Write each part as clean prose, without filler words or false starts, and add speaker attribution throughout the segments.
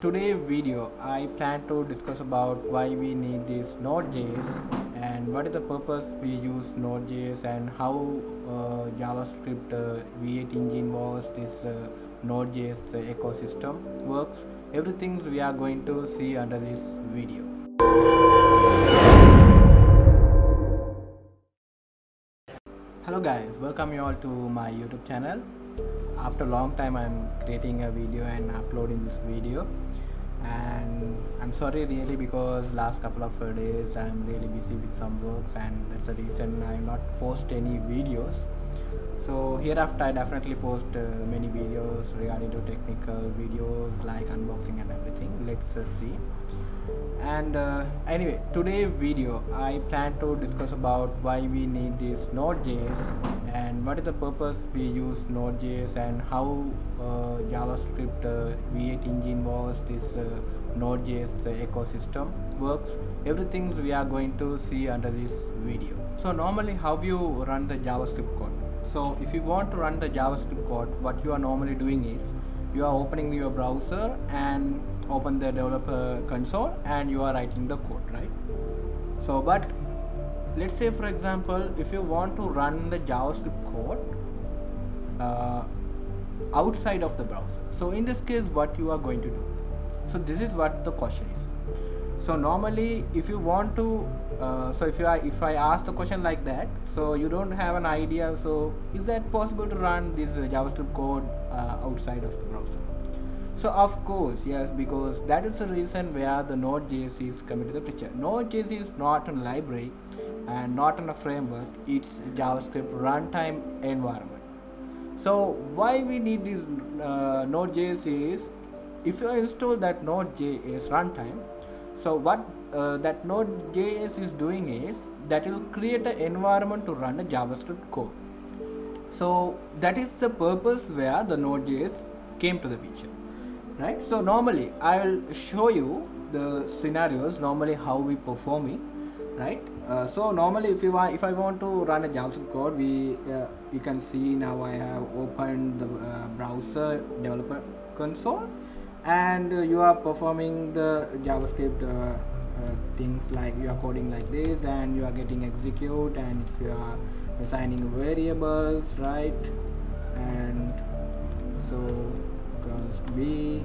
Speaker 1: Today video I plan to discuss about why we need this Node.js and what is the purpose we use Node.js and how JavaScript V8 engine was this Node.js ecosystem works. Everything we are going to see under this video. Hello guys, welcome you all to my YouTube channel. After a long time I'm creating a video and uploading this video, and I'm sorry really because last couple of days I'm really busy with some works, and that's the reason I not post any videos. So hereafter I definitely post many videos regarding to technical videos like unboxing and everything. Let's see. And anyway, today video I plan to discuss about why we need this Node.js and what is the purpose we use Node.js and how JavaScript V8 engine was this Node.js ecosystem works. Everything we are going to see under this video. So normally how you run the JavaScript code. So if you want to run the JavaScript code, what you are normally doing is you are opening your browser and open the developer console and you are writing the code, right? So but let's say for example if you want to run the JavaScript code outside of the browser, so in this case what you are going to do? So this is what the question is. So normally if you want to if I ask the question like that, so you don't have an idea, so is that possible to run this JavaScript code outside of the browser? So of course yes, because that is the reason where the Node.js is coming to the picture. Node.js is not a library and not in a framework, it's a JavaScript runtime environment. So why we need this Node.js is, if you install that Node.js runtime, so what that Node.js is doing is that it will create an environment to run a JavaScript code. So that is the purpose where the Node.js came to the picture, right? So normally I will show you the scenarios normally how we performing, right? So normally if I want to run a JavaScript code, you can see now I have opened the browser developer console, and you are performing the JavaScript things like you are coding like this, and you are getting execute, and if you are assigning variables, right? And so equals B,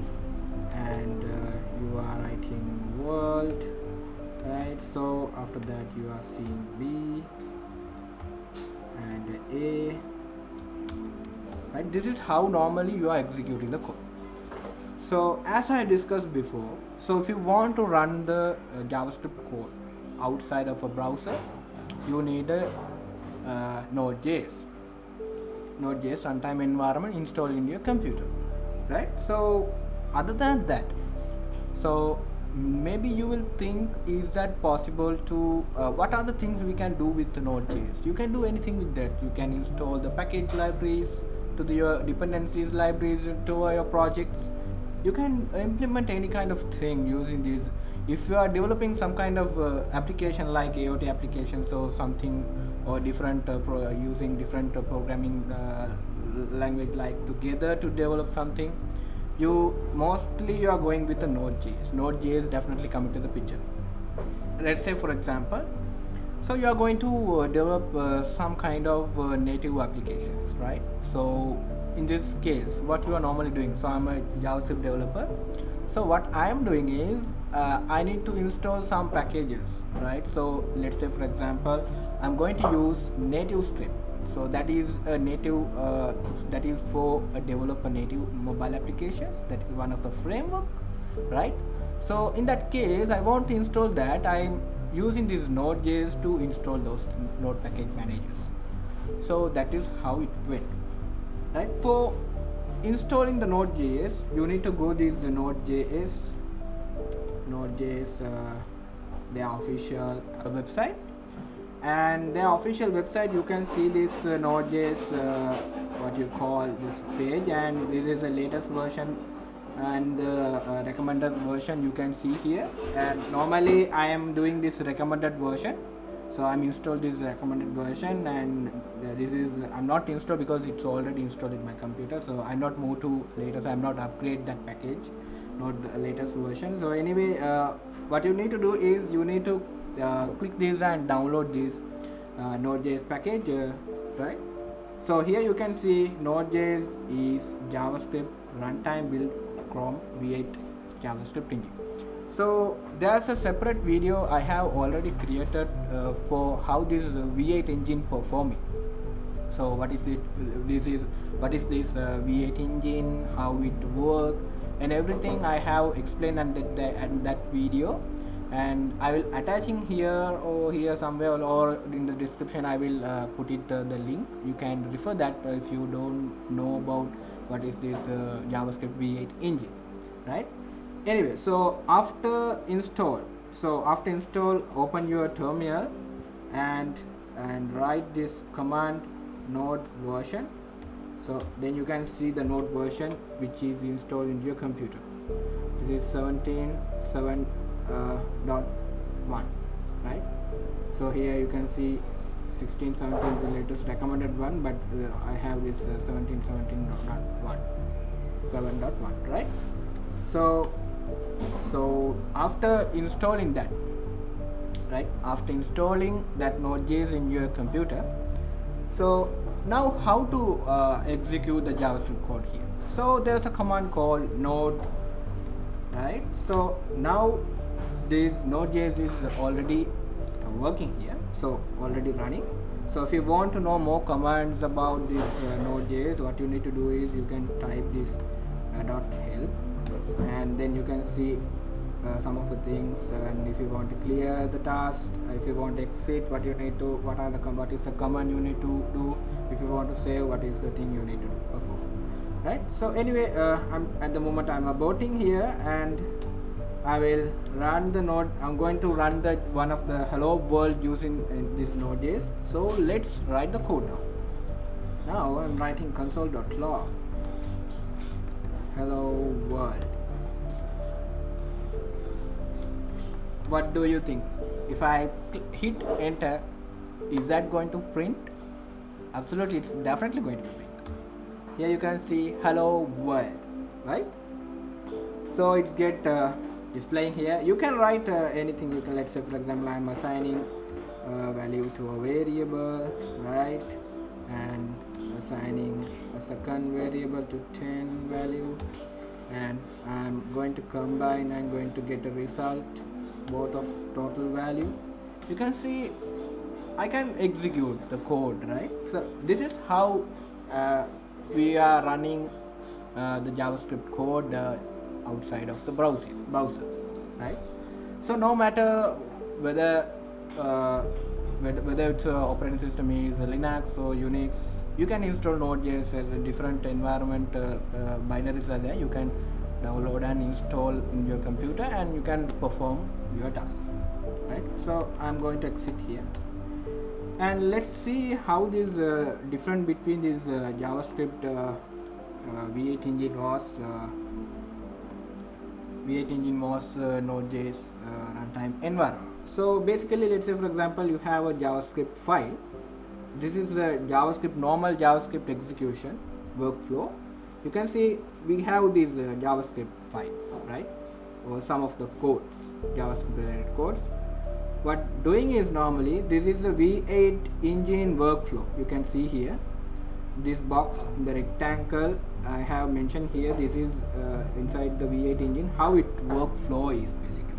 Speaker 1: and you are writing world, right? So after that you are seeing B and A, right? This is how normally you are executing the code. So as I discussed before, so if you want to run the JavaScript code outside of a browser, you need a Node.js runtime environment installed in your computer, right? So other than that, so maybe you will think, is that possible to what are the things we can do with the Node.js? You can do anything with that. You can install the package libraries to your dependencies libraries to your projects. You can implement any kind of thing using these. If you are developing some kind of application like IoT applications or something, or different using different programming language like together to develop something, you are going with the Node.js. Node.js definitely coming to the picture. Let's say for example, so you are going to develop some kind of native applications, right? So in this case what you are normally doing, so I'm a JavaScript developer, so what I am doing is I need to install some packages, right? So let's say for example I'm going to use native script. So that is a native that is for a developer native mobile applications. That is one of the framework, right? So in that case I want to install that. I'm using this Node.js to install those node package managers. So that is how it went, right? For installing the Node.js, you need to go this Node.js their official website, and their official website you can see this Node.js what you call this page, and this is the latest version and the recommended version you can see here. And normally I am doing this recommended version, so I'm installed this recommended version, and this is I'm not installed because it's already installed in my computer, so I'm not move to later, so I'm not upgrade that package. not the latest version. So anyway, what you need to do is you need to click this and download this Node.js package, right? So here you can see Node.js is JavaScript runtime build Chrome V8 JavaScript engine. So there's a separate video I have already created for how this V8 engine performing. So what is it? What is this V8 engine? How it work and everything I have explained at that video, and I will attaching here or here somewhere or in the description. I will put it the link. You can refer that if you don't know about what is this JavaScript V8 engine, right? Anyway, so after install, open your terminal and write this command node version. So then you can see the node version which is installed into your computer. This is 17.7.1, right? So here you can see 16.17 is the latest recommended one, but I have this 17.17.1 7.1, right? So after installing that, right, after installing that Node.js in your computer, so now how to execute the JavaScript code here. So there's a command called node, right? So now this Node.js is already working here, so already running. So if you want to know more commands about this Node.js, what you need to do is you can type this .help, and then you can see some of the things, and if you want to clear the task, if you want to exit, what is the command you need to do, if you want to save, what is the thing you need to perform, right? So anyway, at the moment I'm aborting here, and I will run the node. I'm going to run the one of the hello world using this Node.js. So let's write the code now. Now I'm writing console.log hello world. What do you think? If I hit enter, is that going to print? Absolutely, it's definitely going to print. Here you can see hello world, right? So it's get displaying here. You can write anything. You can, let's say for example, I'm assigning value to a variable, right, and assigning a second variable to 10 value, and I'm going to combine and going to get a result both of total value. You can see I can execute the code, right? So this is how we are running the JavaScript code outside of the browser, right? So no matter whether it's operating system is Linux or Unix, you can install Node.js as a different environment. Binaries are there. You can download and install in your computer, and you can perform your task, right? So I'm going to exit here, and let's see how this different between this JavaScript V8 engine was Node.js runtime environment. So basically, let's say for example you have a JavaScript file. This is a normal JavaScript execution workflow. You can see we have these JavaScript files, right, or some of the codes, JavaScript related codes. What doing is, normally this is a V8 engine workflow. You can see here this box in the rectangle I have mentioned here. This is inside the V8 engine, how it workflow is basically.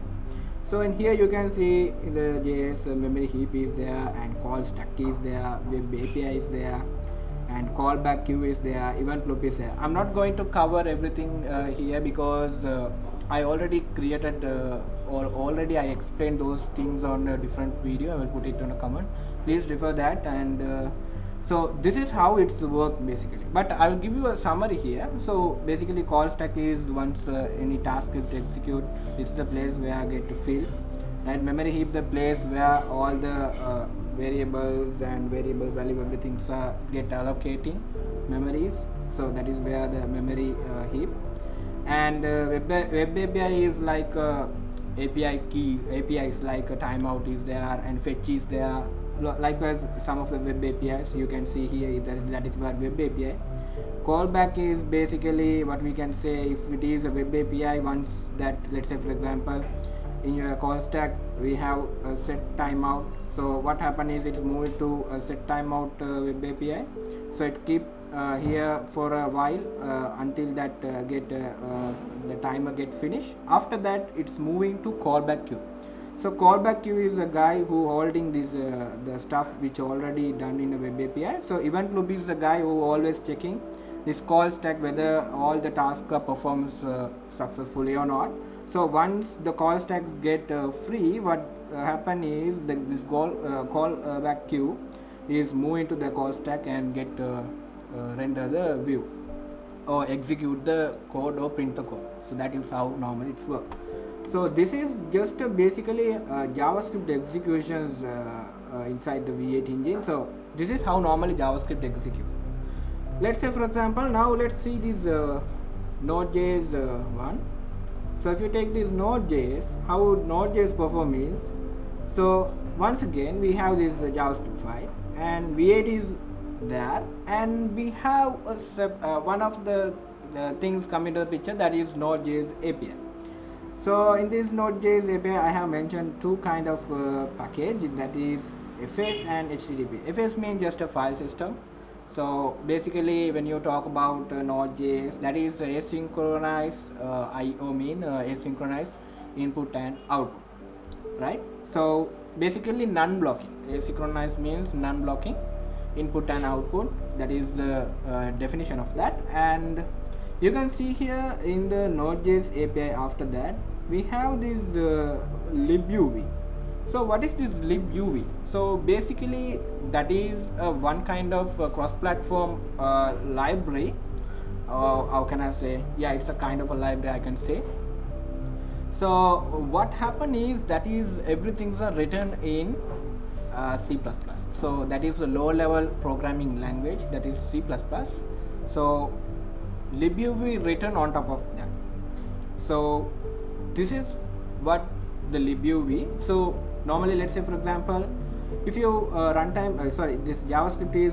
Speaker 1: So in here you can see in the JS memory heap is there, and call stack is there, web API is there, and callback queue is there, event loop is there. I'm not going to cover everything here because I already created or already I explained those things on a different video. I will put it on a comment. Please refer that. And so this is how it's work basically, but I will give you a summary here. So basically, call stack is once any task is execute, this is the place where I get to fill, and memory heap the place where all the variables and variable value everything get allocating memories. So that is where the memory heap, and web API is like API key. API is like a timeout is there, and fetch is there. Likewise, some of the web APIs you can see here that is where web API, Callback is basically what we can say if it is a web API. Once that, let's say for example, in your call stack we have a set timeout. So what happen is it's moved to a set timeout web API. So it keep here for a while until that the timer get finished. After that it's moving to callback queue. So callback queue is the guy who holding this the stuff which already done in a web API. So event loop is the guy who always checking this call stack whether all the tasks are performs successfully or not. So once the call stacks get free, what happen is this callback queue is move into the call stack and get render the view or execute the code or print the code. So that is how normally it's work. So this is just basically JavaScript executions inside the V8 engine. So this is how normally JavaScript execute. Let's say for example, now let's see this Node.js one. So if you take this Node.js, how Node.js perform is, so once again we have this JavaScript file and V8 is there, and we have one of the things come into the picture, that is Node.js API. So in this Node.js API I have mentioned two kind of package, that is FS and HTTP. FS means just a file system. So basically when you talk about Node.js, that is asynchronous IO mean asynchronous input and output, right? So basically non-blocking. Asynchronous means non-blocking input and output, that is the definition of that. And you can see here in the Node.js API, after that we have this Libuv. So what is this Libuv? So basically that is one kind of cross-platform library. How can I say? Yeah, it's a kind of a library I can say. So what happen is that is everything's are written in C++. So that is a low-level programming language, that is C++. So Libuv written on top of that. So this is what the Libuv. So normally let's say for example, if you this JavaScript is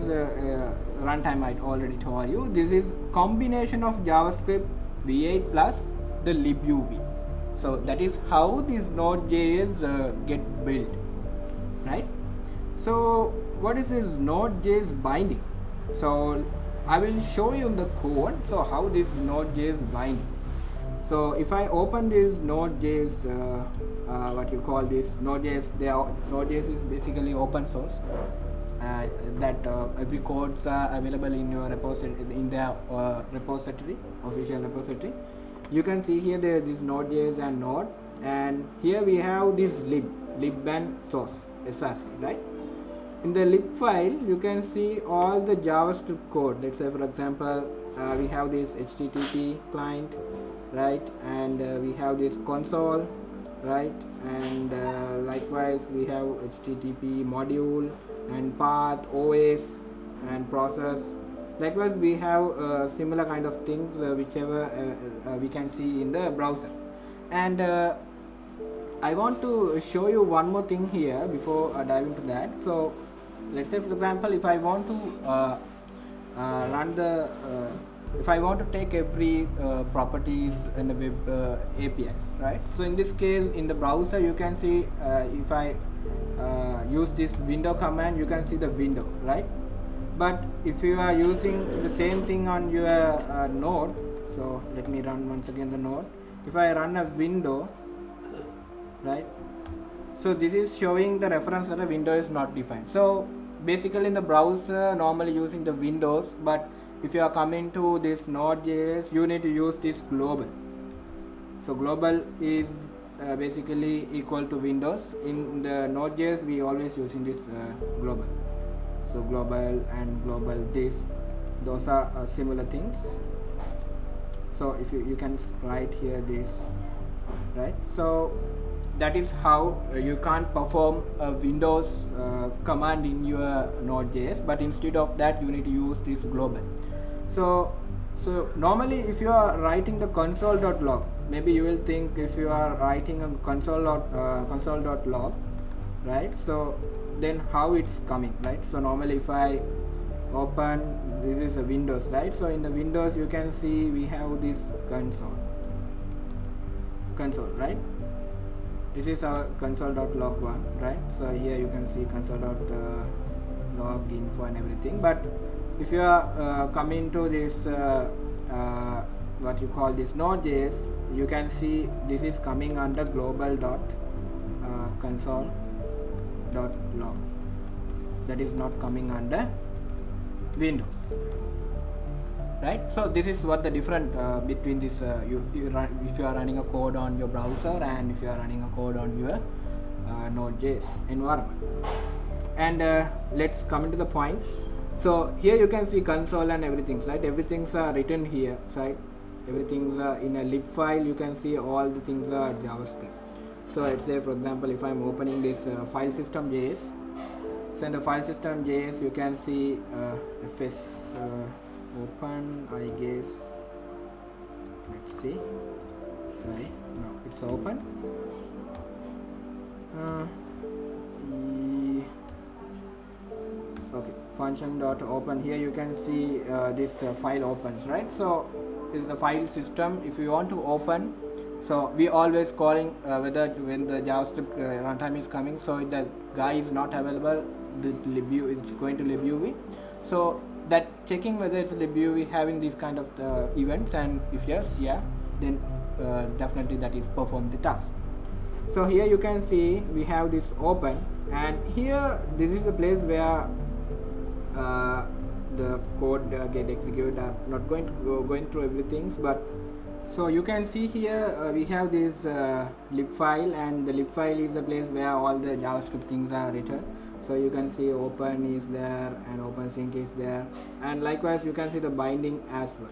Speaker 1: runtime, I already told you. This is combination of JavaScript V8 plus the Libuv. So that is how this Node.js get built, right? So what is this Node.js binding? So I will show you the code. So how this Node.js binding. So if I open this Node.js, what you call this Node.js, Node.js is basically open source. That every codes are available in your repository, in their repository, official repository. You can see here there is Node.js and Node, and here we have this lib and source src, right? In the lib file you can see all the JavaScript code. Let's say for example, we have this HTTP client, right, and we have this console, right, and likewise we have HTTP module and path, OS and process. Likewise we have similar kind of things whichever we can see in the browser. And I want to show you one more thing here before diving into that. So let's say for example, if I want to run the if I want to take every properties in the web APIs, right? So in this case in the browser you can see if I use this window command, you can see the window, right? But if you are using the same thing on your node, so let me run once again the node. If I run a window, right, so this is showing the reference that a window is not defined. So basically in the browser normally using the windows, but if you are coming to this Node.js, you need to use this global. So global is basically equal to windows. In the Node.js we always using this global. So global and global this, those are similar things. So if you can write here this, right? So that is how you can't perform a Windows command in your Node.js, but instead of that you need to use this global. So normally if you are writing the console.log, maybe you will think if you are writing a console.log, right, so then how it's coming, right? So normally if I open, this is a Windows, right? So in the Windows you can see we have this console, right? This is our console.log1, right? So here you can see console.log info and everything. But if you are coming to this what you call this Node.js, you can see this is coming under global.console.log. that is not coming under Windows, right? So this is what the difference between this if you are running a code on your browser and if you are running a code on your Node.js environment. And let's come into the points. So here you can see console and everything, right? Everything's written here, right? Everything's in a lib file. You can see all the things are JavaScript. So let's say, for example, if I'm opening this file system.js, so in the file system.js you can see fs open, I guess. Let's see. Sorry, no, it's open. Okay, function.open. Here you can see this file opens, right? So this is the file system. If you want to open, so we always calling whether when the JavaScript runtime is coming, so if the guy is not available, the libuv, it's going to libuv. So that checking whether it's libuv having these kind of events, and if yes, yeah, then definitely that is perform the task. So here you can see we have this open, and here this is the place where the code get executed. I'm not going to going through everything, but so you can see here we have this lib file, and the lib file is the place where all the JavaScript things are written. So you can see open is there and open sync is there, and likewise you can see the binding as well.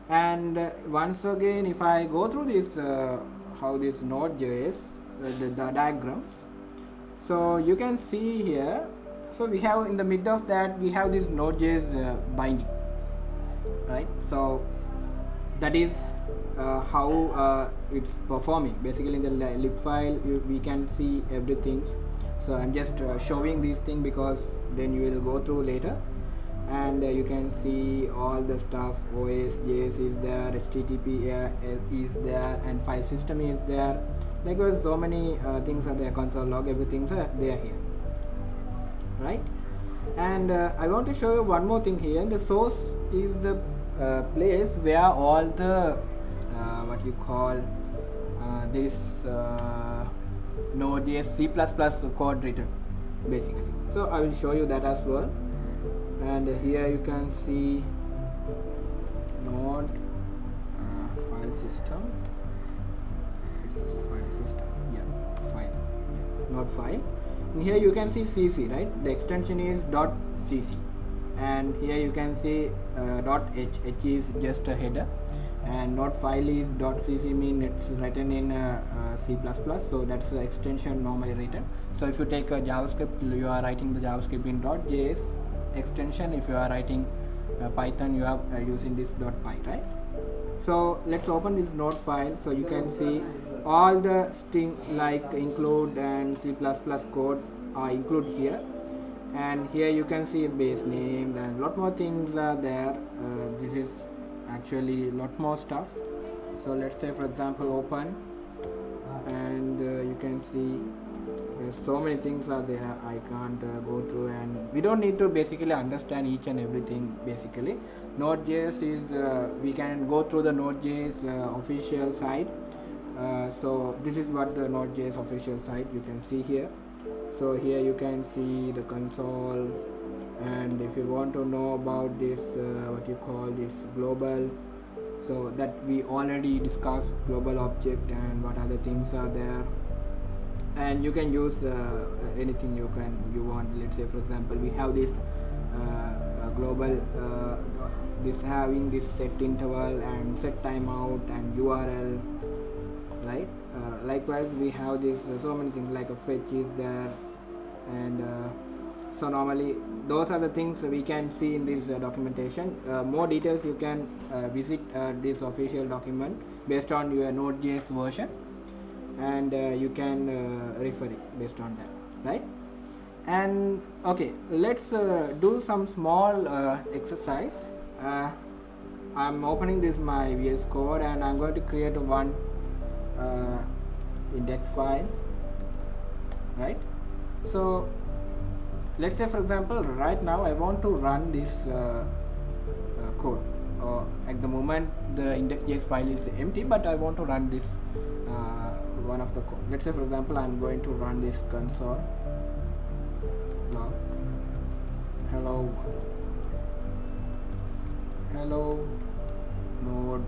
Speaker 1: And once again, if I go through this how this Node.js the diagrams, so you can see here, so we have in the mid of that we have this Node.js binding, right? So that is how it's performing. Basically in the lib file we can see everything. So I'm just showing these things because then you will go through later, and you can see all the stuff. OS.js is there, HTTP is there, and file system is there. Likewise, so many things are there. Console log, everything's there here, right? And I want to show you one more thing here. The source is the place where all the what you call this Node.js C++ code written, basically. So I will show you that as well. And here you can see Node file system. It's file system, yeah, file, yeah, Node file. And here you can see CC, right? The extension is .cc, and here you can see .h. H is just a header, and Node file is .cc, mean it's written in C++, so that's the extension normally written. So if you take a JavaScript, you are writing the JavaScript in .js extension. If you are writing Python, you are using this .py, right? So let's open this Node file. So you can see all the string like include and C++ code are include here, and here you can see base name and lot more things are there. This is actually a lot more stuff. So let's say, for example, open, and you can see there's so many things are there. I can't go through, and we don't need to basically understand each and everything. Basically Node.js is we can go through the Node.js official site. So this is what the Node.js official site you can see here. So here you can see the console, and if you want to know about this what you call this global, so that we already discussed global object and what other things are there. And you can use anything you want. Let's say, for example, we have this global this having this set interval and set timeout and URL, right? Likewise we have this so many things like a fetch is there, and so normally those are the things we can see in this documentation. More details you can visit this official document based on your Node.js version, and you can refer it based on that, right? And okay, let's do some small exercise. I'm opening this my VS Code and I'm going to create one index file, right? So let's say, for example, right now I want to run this code. At the moment the index.js file is empty, but I want to run this one of the code. Let's say, for example, I'm going to run this console log hello node world,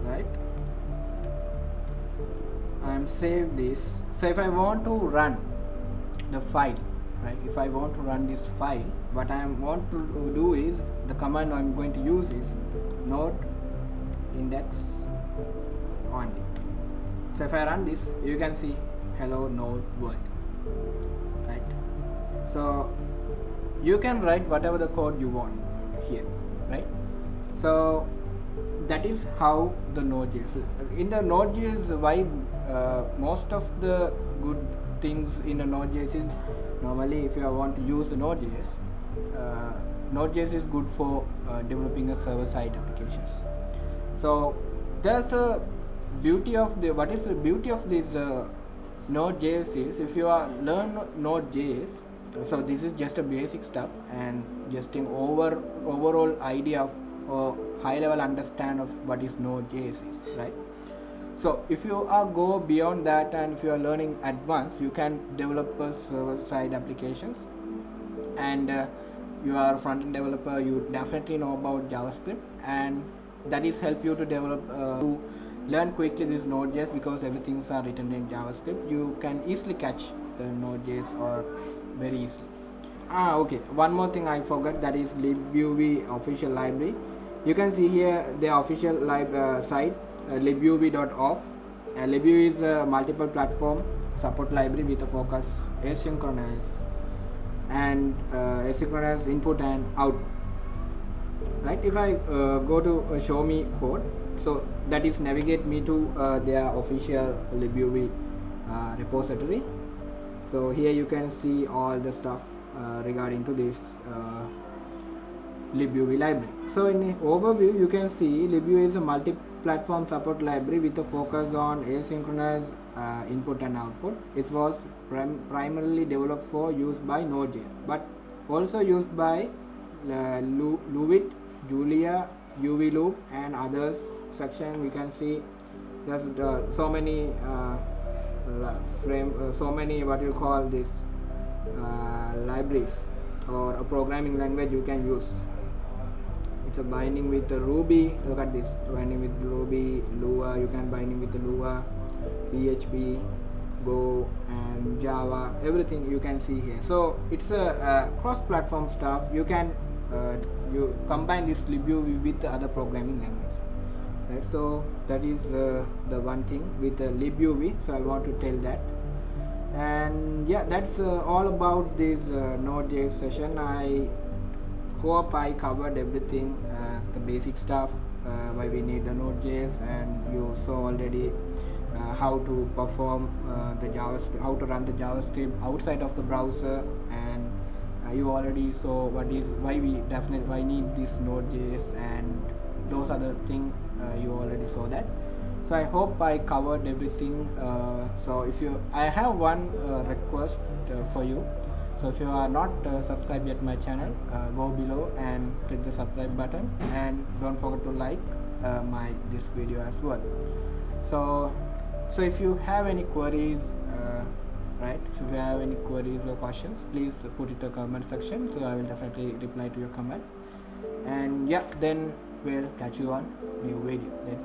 Speaker 1: right? I'm save this. So if I want to run the file, right, if I want to run this file, what I want to do is, the command I'm going to use is node index only. So if I run this, you can see hello node world, right? So you can write whatever the code you want here, right? So that is how the Node.js. In the Node.js, why most of the good things in a Node.js is, normally if you want to use a Node.js, Node.js is good for developing a server-side applications. So there's a beauty of the, what is the beauty of this Node.js is, if you are learn Node.js, so this is just a basic stuff and just an overall idea of or high level understand of what is Node.js is, right? So if you are go beyond that and if you are learning advanced, you can develop a server side applications, and you are front-end developer, you definitely know about JavaScript, and that is help you to develop to learn quickly this Node.js, because everything's are written in JavaScript. You can easily catch the Node.js or very easily. Okay, one more thing I forgot, that is Libuv official library. You can see here the official site, libuv.org. Libuv is a multiple platform support library with a focus asynchronous and asynchronous input and output, right? If I go to show me code, so that is navigate me to their official Libuv repository. So here you can see all the stuff regarding to this Libuv library. So in the overview, you can see Libuv is a multi-platform support library with a focus on asynchronous input and output. It was primarily developed for use by Node.js, but also used by Libuv, Julia, UV-loop and others section. We can see there's so many so many what you call this libraries or a programming language you can use. It's a binding with Ruby. Look at this, binding with Ruby, Lua. You can binding with Lua, PHP, Go and Java. Everything you can see here. So it's a cross-platform stuff. You can you combine this Libuv with the other programming language, right? So that is the one thing with the Libuv. So I want to tell that. And yeah, that's all about this Node.js session. I hope I covered everything, the basic stuff, why we need the Node.js, and you saw already how to perform the JavaScript, how to run the JavaScript outside of the browser, and you already saw why need this Node.js, and those other things you already saw that. So I hope I covered everything. So I have one request for you. So if you are not subscribed yet my channel, go below and click the subscribe button, and don't forget to like this video as well. So if you have any queries, right? So if you have any queries or questions, please put it in the comment section. So I will definitely reply to your comment. And yeah, then we'll catch you on new video. Then